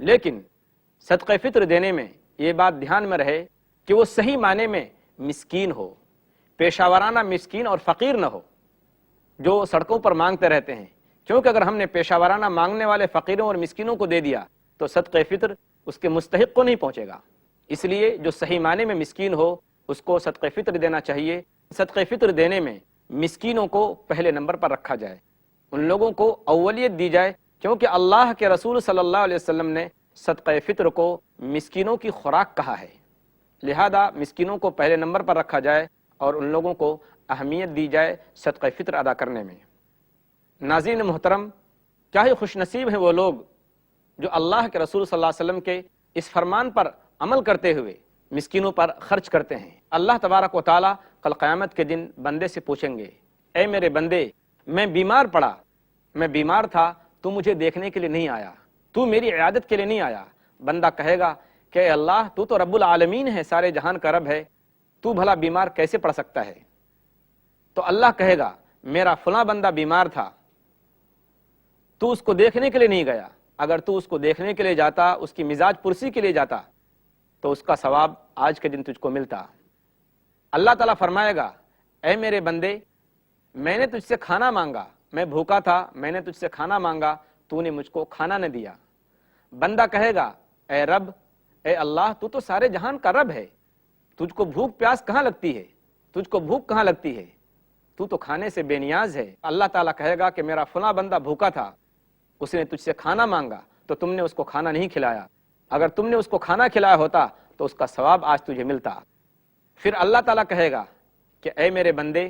لیکن صدقہ فطر دینے میں یہ بات دھیان میں رہے کہ وہ صحیح معنی میں مسکین ہو، پیشہ ورانہ مسکین اور فقیر نہ ہو جو سڑکوں پر مانگتے رہتے ہیں، کیونکہ اگر ہم نے پیشہ ورانہ مانگنے والے فقیروں اور مسکینوں کو دے دیا تو صدقہ فطر اس کے مستحق کو نہیں پہنچے گا۔ اس لیے جو صحیح معنی میں مسکین ہو اس کو صدقہ فطر دینا چاہیے۔ صدقہ فطر دینے میں مسکینوں کو پہلے نمبر پر رکھا جائے، ان لوگوں کو اولیت دی جائے، کیونکہ اللہ کے رسول صلی اللہ علیہ وسلم نے صدقہ فطر کو مسکینوں کی خوراک کہا ہے، لہذا مسکینوں کو پہلے نمبر پر رکھا جائے اور ان لوگوں کو اہمیت دی جائے صدقہ فطر ادا کرنے میں۔ ناظرین محترم، کیا ہی خوش نصیب ہیں وہ لوگ جو اللہ کے رسول صلی اللہ علیہ وسلم کے اس فرمان پر عمل کرتے ہوئے مسکینوں پر خرچ کرتے ہیں۔ اللہ تبارک و تعالیٰ کل قیامت کے دن بندے سے پوچھیں گے، اے میرے بندے، میں بیمار تھا، تو مجھے دیکھنے کے لیے نہیں آیا، تو میری عیادت کے لیے نہیں آیا۔ بندہ کہے گا کہ اے اللہ، تو تو رب العالمین ہے، سارے جہان کا رب ہے، تو بھلا بیمار کیسے پڑ سکتا ہے؟ تو اللہ کہے گا میرا فلاں بندہ بیمار تھا، تو اس کو دیکھنے کے لیے نہیں گیا، اگر تو اس کو دیکھنے کے لیے جاتا، اس کی مزاج پرسی کے لیے جاتا تو اس کا ثواب آج کے دن تجھ کو ملتا۔ اللہ تعالیٰ فرمائے گا، اے میرے بندے، میں نے تجھ سے کھانا مانگا، میں بھوکا تھا، میں نے تجھ سے کھانا مانگا، تو نے مجھ کو کھانا نہ دیا۔ بندہ کہے گا، اے رب، اے اللہ، تو تو سارے جہان کا رب ہے، تجھ کو بھوک پیاس کہاں لگتی ہے، تجھ کو بھوک کہاں لگتی ہے، تو تو کھانے سے بے نیاز ہے۔ اللہ تعالیٰ کہے گا کہ میرا فلاں بندہ بھوکا تھا، اس نے تجھ سے کھانا مانگا تو تم نے اس کو کھانا نہیں کھلایا، اگر تم نے اس کو کھانا کھلایا ہوتا تو اس کا ثواب آج تجھے ملتا۔ پھر اللہ تعالیٰ کہے گا کہ اے میرے بندے،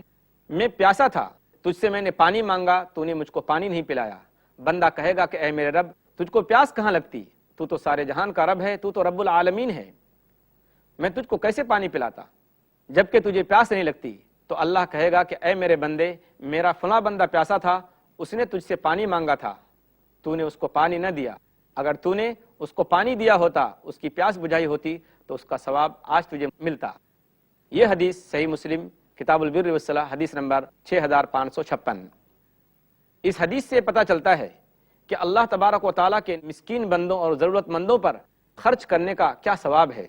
میں پیاسا تھا، تجھ سے میں نے پانی مانگا، تو نے مجھ کو پانی نہیں پلایا۔ بندہ کہے گا کہ اے میرے رب، تجھ کو پیاس کہاں لگتی، تو تو سارے جہان کا رب ہے، تو تو رب العالمین ہے، میں تجھ کو کیسے پانی پلاتا جبکہ تجھے پیاس نہیں لگتی؟ تو اللہ کہے گا کہ اے میرے بندے، میرا فلاں بندہ پیاسا تھا، اس نے تجھ سے پانی مانگا تھا، تو نے اس کو پانی نہ دیا، اگر تو نے اس کو پانی دیا ہوتا، اس کی پیاس بجھائی ہوتی تو اس کا ثواب آج تجھے ملتا۔ یہ حدیث صحیح مسلم کتاب البر والصلہ حدیث نمبر 6556۔ اس حدیث سے پتہ چلتا ہے کہ اللہ تبارک و تعالیٰ کے مسکین بندوں اور ضرورت مندوں پر خرچ کرنے کا کیا ثواب ہے۔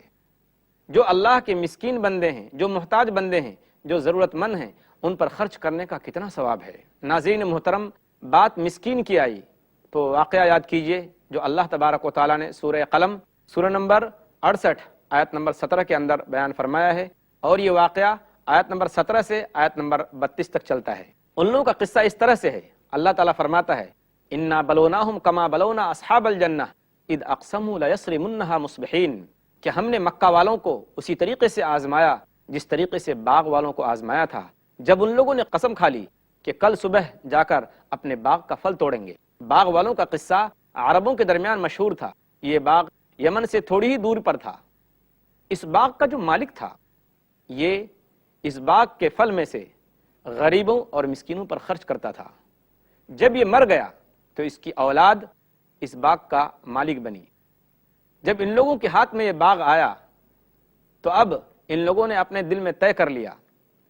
جو اللہ کے مسکین بندے ہیں، جو محتاج بندے ہیں، جو ضرورت مند ہیں، ان پر خرچ کرنے کا کتنا ثواب ہے۔ ناظرین محترم، بات مسکین کی آئی تو واقعہ یاد کیجئے جو اللہ تبارک و تعالیٰ نے سورہ قلم سورہ نمبر 68 آیت نمبر 17 کے اندر بیان فرمایا ہے، اور یہ واقعہ آیت نمبر 17 سے آیت نمبر 32 تک چلتا ہے۔ ان لوگوں کا قصہ اس طرح سے ہے، اللہ تعالیٰ فرماتا ہے، اِنَّا بَلَوْنَاهُمْ كَمَا بَلَوْنَا أَصْحَابَ الْجَنَّةِ إِذْ أَقْسَمُوا لَيَصْرِمُنَّهَا مُصْبِحِينَ، کہ ہم نے مکہ والوں کو اسی طریقے سے آزمایا جس طریقے سے باغ والوں کو آزمایا تھا، جب ان لوگوں نے قسم کھا لی کہ کل صبح جا کر اپنے باغ کا پھل توڑیں گے۔ باغ والوں کا قصہ عربوں کے درمیان مشہور تھا، یہ باغ یمن سے تھوڑی ہی دور پر تھا۔ اس باغ کا جو مالک تھا، یہ اس باغ کے پھل میں سے غریبوں اور مسکینوں پر خرچ کرتا تھا۔ جب یہ مر گیا تو اس کی اولاد اس باغ کا مالک بنی۔ جب ان لوگوں کے ہاتھ میں یہ باغ آیا تو اب ان لوگوں نے اپنے دل میں طے کر لیا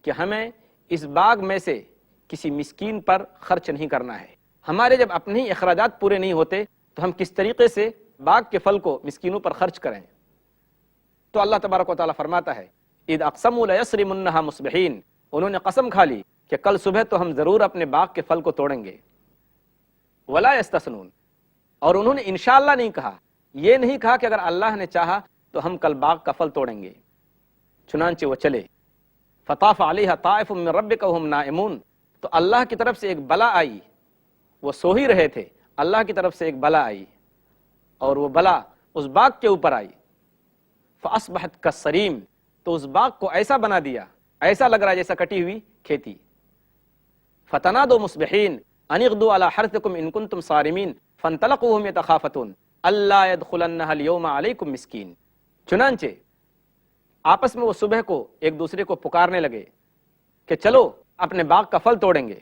کہ ہمیں اس باغ میں سے کسی مسکین پر خرچ نہیں کرنا ہے۔ ہمارے جب اپنے ہی اخراجات پورے نہیں ہوتے تو ہم کس طریقے سے باغ کے پھل کو مسکینوں پر خرچ کریں؟ تو اللہ تبارک و تعالیٰ فرماتا ہے، اِذْ أَقْسَمُوا لَيَصْرِمُنَّهَا مُصْبِحِينَ، انہوں نے قسم کھا لی کہ کل صبح تو ہم ضرور اپنے باغ کے پھل کو توڑیں گے۔ وَلَا يَسْتَثْنُونَ، اور انہوں نے انشاءاللہ نہیں کہا، یہ نہیں کہا کہ اگر اللہ نے چاہا تو ہم کل باغ کا پھل توڑیں گے۔ چنانچہ وہ چلے، فَطَافَ عَلَيْهَا طَائِفٌ مِّن رَبِّكَ وَهُمْ نَائِمُونَ، تو اللہ کی طرف سے ایک بلا آئی، وہ سو ہی رہے تھے، اللہ کی طرف سے ایک بلا آئی اور وہ بلا اس باغ کے اوپر آئی۔ فَأَصْبَحَتْ كَالصَّرِيمِ، تو اس باغ کو ایسا بنا دیا، ایسا لگ رہا ہے جیسا کٹی ہوئی کھیتی۔ فَتَنَادَوْا مُصْبِحِينَ أَنِ اغْدُوا عَلَىٰ حَرْثِكُمْ إِن كُنتُمْ صَارِمِينَ فَانطَلَقُوا وَهُمْ يَتَخَافَتُونَ أَلَّا يَدْخُلَنَّهَا الْيَوْمَ عَلَيْكُمْ مِسْكِينٌ، چنانچہ آپس میں وہ صبح کو ایک دوسرے کو پکارنے لگے کہ چلو اپنے باغ کا پھل توڑیں گے۔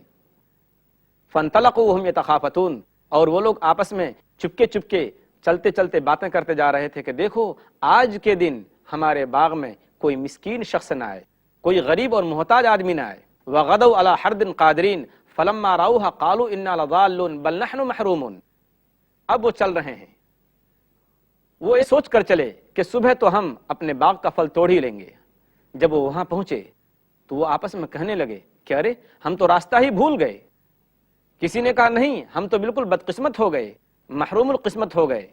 فَانطَلَقُوا وَهُمْ يَتَخَافَتُونَ، اور وہ لوگ آپس میں چپکے چپکے چلتے چلتے باتیں کرتے جا رہے تھے کہ دیکھو آج کے دن ہمارے باغ میں کوئی مسکین شخص نہ آئے، کوئی غریب اور محتاج آدمی نہ آئے۔ وَغَدَوْا عَلَىٰ حَرْدٍ قَادِرِينَ فَلَمَّا رَأَوْهَا قَالُوا إِنَّا لَضَالُّونَ بَلْ نَحْنُ مَحْرُومُونَ، اب وہ چل رہے ہیں وہ یہ سوچ کر چلے کہ صبح تو ہم اپنے باغ کا پھل توڑ ہی لیں گے۔ جب وہ وہاں پہنچے تو وہ آپس میں کہنے لگے کہ ارے ہم تو راستہ ہی بھول گئے۔ کسی نے کہا نہیں، ہم تو بالکل بدقسمت ہو گئے، محروم القسمت ہو گئے۔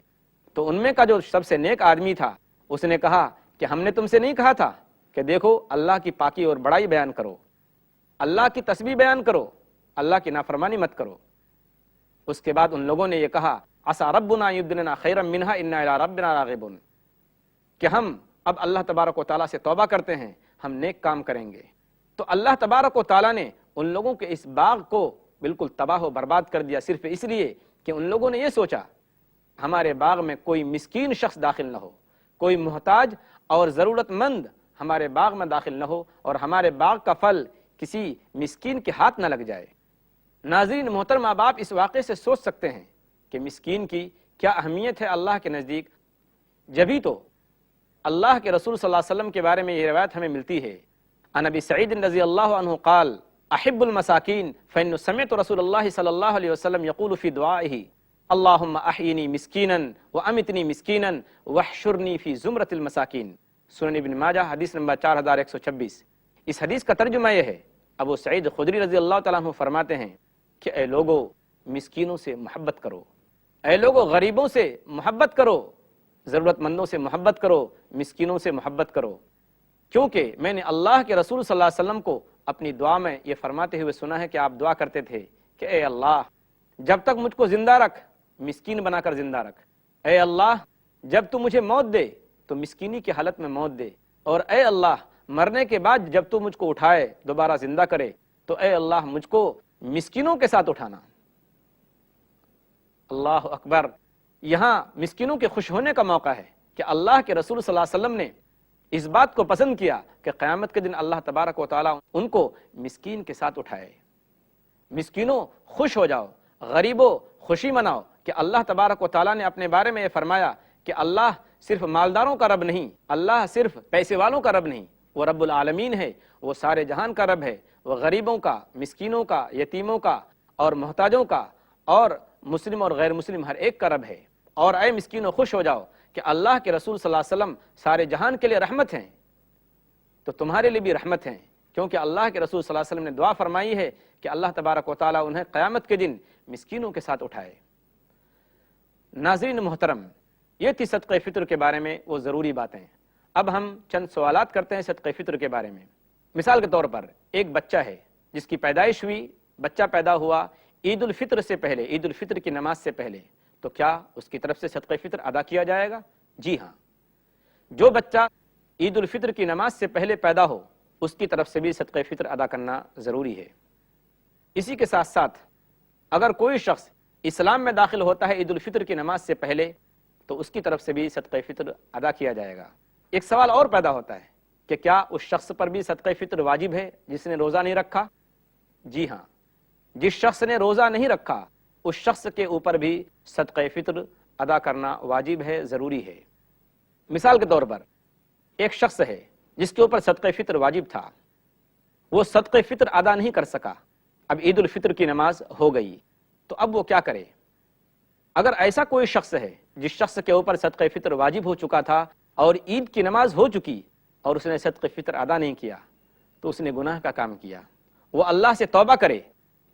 تو ان میں کا جو سب سے نیک آدمی تھا اس نے کہا کہ ہم نے تم سے نہیں کہا تھا کہ دیکھو اللہ کی پاکی اور بڑائی بیان کرو، اللہ کی تسبیح بیان کرو، اللہ کی نافرمانی مت کرو۔ اس کے بعد ان لوگوں نے یہ کہا عسى ربنا یبدلنا خیرا منها انا الی ربنا راغبون، کہ ہم اب اللہ تبارک و تعالیٰ سے توبہ کرتے ہیں، ہم نیک کام کریں گے۔ تو اللہ تبارک و تعالیٰ نے ان لوگوں کے اس باغ کو بالکل تباہ و برباد کر دیا، صرف اس لیے کہ ان لوگوں نے یہ سوچا ہمارے باغ میں کوئی مسکین شخص داخل نہ ہو، کوئی محتاج اور ضرورت مند ہمارے باغ میں داخل نہ ہو، اور ہمارے باغ کا پھل کسی مسکین کے ہاتھ نہ لگ جائے۔ ناظرین محترم، اب آپ اس واقعے سے سوچ سکتے ہیں کہ مسکین کی کیا اہمیت ہے اللہ کے نزدیک۔ جبھی تو اللہ کے رسول صلی اللہ علیہ وسلم کے بارے میں یہ روایت ہمیں ملتی ہے، عن ابی سعید رضی اللہ عنہ قال احب المساکین فإن سمعت رسول اللہ صلی اللہ علیہ وسلم یقول فی دعائہ اللہم احینی مسکینا وامتنی مسکینا واحشرنی فی زمرۃ المساکین، سنن ابن ماجہ حدیث نمبر 4126۔ اس حدیث کا ترجمہ یہ ہے، ابو سعید خدری رضی اللہ تعالیٰ عنہ فرماتے ہیں کہ اے لوگو مسکینوں سے محبت کرو، اے لوگو غریبوں سے محبت کرو، ضرورت مندوں سے محبت کرو، مسکینوں سے محبت کرو، کیونکہ میں نے اللہ کے رسول صلی اللہ علیہ وسلم کو اپنی دعا میں یہ فرماتے ہوئے سنا ہے کہ آپ دعا کرتے تھے کہ اے اللہ جب تک مجھ کو زندہ رکھ مسکین بنا کر زندہ رکھ، اے اللہ جب تو مجھے موت دے تو مسکینی کی حالت میں موت دے، اور اے اللہ مرنے کے بعد جب تو مجھ کو اٹھائے دوبارہ زندہ کرے تو اے اللہ مجھ کو مسکینوں کے ساتھ اٹھانا۔ اللہ اکبر، یہاں مسکینوں کے خوش ہونے کا موقع ہے کہ اللہ کے رسول صلی اللہ علیہ وسلم نے اس بات کو پسند کیا کہ قیامت کے دن اللہ تبارک و تعالیٰ ان کو مسکین کے ساتھ اٹھائے۔ مسکینوں خوش ہو جاؤ، غریبوں خوشی مناؤ کہ اللہ تبارک و تعالیٰ نے اپنے بارے میں یہ فرمایا کہ اللہ صرف مالداروں کا رب نہیں، اللہ صرف پیسے والوں کا رب نہیں، وہ رب العالمین ہے، وہ سارے جہان کا رب ہے، وہ غریبوں کا، مسکینوں کا، یتیموں کا اور محتاجوں کا اور مسلم اور غیر مسلم ہر ایک کا رب ہے۔ اور اے مسکینوں خوش ہو جاؤ کہ اللہ کے رسول صلی اللہ علیہ وسلم سارے جہان کے لیے رحمت ہیں، تو تمہارے لیے بھی رحمت ہیں، کیونکہ اللہ کے رسول صلی اللہ علیہ وسلم نے دعا فرمائی ہے کہ اللہ تبارک و تعالیٰ انہیں قیامت کے دن مسکینوں کے ساتھ اٹھائے۔ ناظرین محترم، یہ تھی صدقہ فطر کے بارے میں وہ ضروری باتیں۔ اب ہم چند سوالات کرتے ہیں صدقہ فطر کے بارے میں۔ مثال کے طور پر ایک بچہ ہے جس کی پیدائش ہوئی، بچہ پیدا ہوا عید الفطر سے پہلے، عید الفطر کی نماز سے پہلے، تو کیا اس کی طرف سے صدقہ فطر ادا کیا جائے گا؟ جی ہاں، جو بچہ عید الفطر کی نماز سے پہلے پیدا ہو اس کی طرف سے بھی صدقہ فطر ادا کرنا ضروری ہے۔ اسی کے ساتھ ساتھ اگر کوئی شخص اسلام میں داخل ہوتا ہے عید الفطر کی نماز سے پہلے تو اس کی طرف سے بھی صدقہ فطر ادا کیا جائے گا۔ ایک سوال اور پیدا ہوتا ہے کہ کیا اس شخص پر بھی صدقہ فطر واجب ہے جس نے روزہ نہیں رکھا؟ جی ہاں، جس شخص نے روزہ نہیں رکھا اس شخص کے اوپر بھی صدقہ فطر ادا کرنا واجب ہے، ضروری ہے۔ مثال کے طور پر ایک شخص ہے جس کے اوپر صدقہ فطر واجب تھا، وہ صدقہ فطر ادا نہیں کر سکا، اب عید الفطر کی نماز ہو گئی، تو اب وہ کیا کرے؟ اگر ایسا کوئی شخص ہے جس شخص کے اوپر صدقہ فطر واجب ہو چکا تھا اور عید کی نماز ہو چکی اور اس نے صدقہ فطر ادا نہیں کیا تو اس نے گناہ کا کام کیا، وہ اللہ سے توبہ کرے۔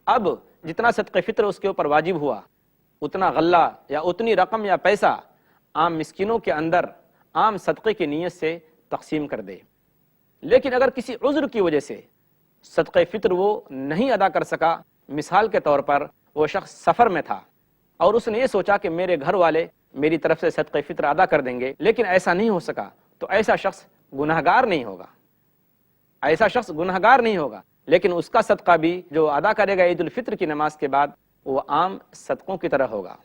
اب جتنا صدقہ فطر اس کے اوپر واجب ہوا اتنا غلہ یا اتنی رقم یا پیسہ عام مسکینوں کے اندر عام صدقے کی نیت سے تقسیم کر دے۔ لیکن اگر کسی عذر کی وجہ سے صدقہ فطر وہ نہیں ادا کر سکا، مثال کے طور پر وہ شخص سفر میں تھا اور اس نے یہ سوچا کہ میرے گھر والے میری طرف سے صدقہ فطر ادا کر دیں گے، لیکن ایسا نہیں ہو سکا، تو ایسا شخص گنہگار نہیں ہوگا، ایسا شخص گنہگار نہیں ہوگا، لیکن اس کا صدقہ بھی جو ادا کرے گا عید الفطر کی نماز کے بعد وہ عام صدقوں کی طرح ہوگا۔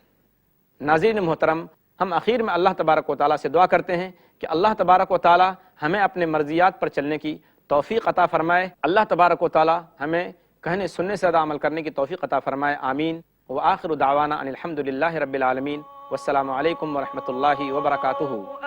ناظرین محترم، ہم اخیر میں اللہ تبارک و تعالیٰ سے دعا کرتے ہیں کہ اللہ تبارک و تعالیٰ ہمیں اپنے مرضیات پر چلنے کی توفیق عطا فرمائے، اللہ تبارک و تعالیٰ ہمیں کہنے سننے سے زیادہ عمل کرنے کی توفیق عطا فرمائے، آمین۔ وآخر دعوانا ان الحمد للہ رب العالمین، والسلام علیکم ورحمۃ اللہ وبرکاتہ۔